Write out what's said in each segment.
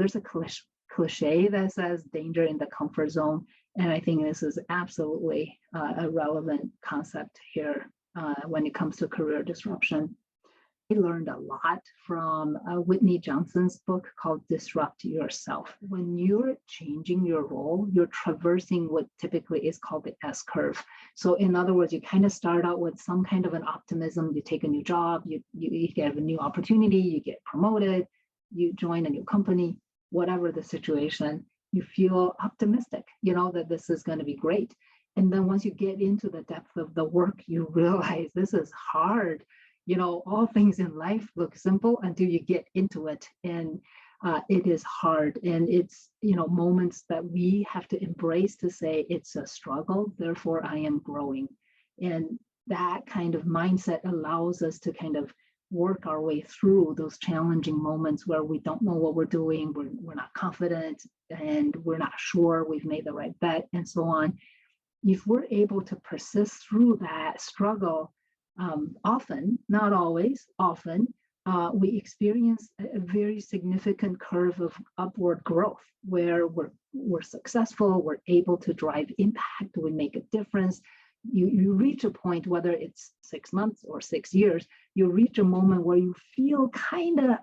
there's a cliche that says danger in the comfort zone. And I think this is absolutely a relevant concept here when it comes to career disruption. I learned a lot from Whitney Johnson's book called Disrupt Yourself. When you're changing your role, you're traversing what typically is called the S curve. So in other words, you kind of start out with some kind of an optimism. You take a new job, you get a new opportunity, you get promoted, you join a new company, whatever the situation, you feel optimistic, that this is going to be great. And then once you get into the depth of the work, you realize this is hard. All things in life look simple until you get into it, and it is hard. And it's, moments that we have to embrace to say it's a struggle, therefore I am growing. And that kind of mindset allows us to kind of work our way through those challenging moments where we don't know what we're doing, we're not confident, and we're not sure we've made the right bet, and so on. If we're able to persist through that struggle, often, not always, often, we experience a very significant curve of upward growth where we're successful, we're able to drive impact, we make a difference. You reach a point, whether it's 6 months or 6 years, you reach a moment where you feel kind of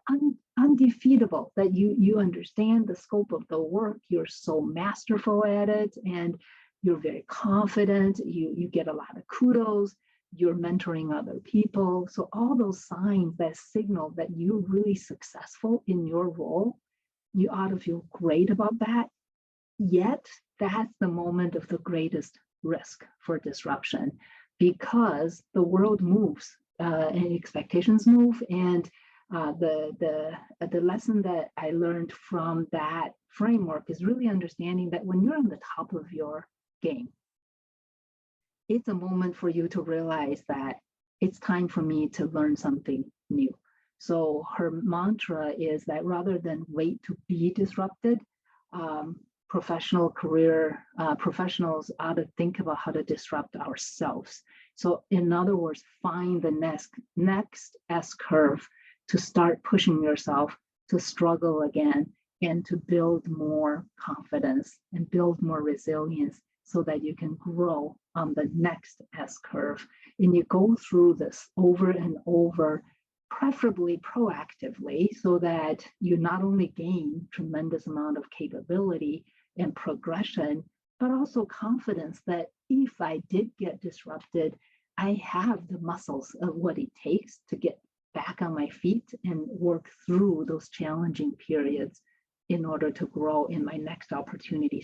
undefeatable, that you understand the scope of the work, you're so masterful at it, and you're very confident, you get a lot of kudos, you're mentoring other people. So all those signs that signal that you're really successful in your role, you ought to feel great about that. Yet that's the moment of the greatest risk for disruption, because the world moves and expectations move. And the lesson that I learned from that framework is really understanding that when you're on the top of your game, it's a moment for you to realize that it's time for me to learn something new. So her mantra is that rather than wait to be disrupted, professionals ought to think about how to disrupt ourselves. So in other words, find the next S curve to start pushing yourself to struggle again and to build more confidence and build more resilience, so that you can grow on the next S curve. And you go through this over and over, preferably proactively, so that you not only gain tremendous amount of capability and progression, but also confidence that if I did get disrupted, I have the muscles of what it takes to get back on my feet and work through those challenging periods in order to grow in my next opportunity.